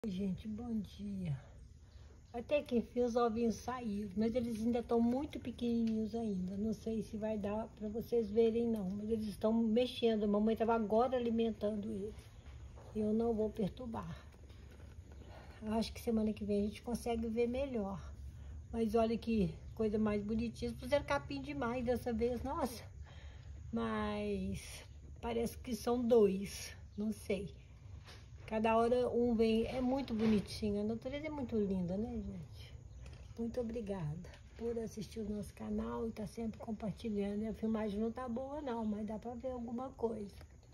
Gente, bom dia. Até que enfim os ovinhos saíram, mas eles ainda estão muito pequenininhos ainda. Não sei se vai dar para vocês verem não, mas eles estão mexendo. A mamãe estava agora alimentando eles. Eu não vou perturbar. Acho que semana que vem a gente consegue ver melhor. Mas olha que coisa mais bonitinha. Eles puseram capim demais dessa vez, nossa. Mas parece que são dois, não sei. Cada hora um vem, é muito bonitinho, a natureza é muito linda, né, gente? Muito obrigada por assistir o nosso canal e estar sempre compartilhando. A filmagem não tá boa não, mas dá pra ver alguma coisa.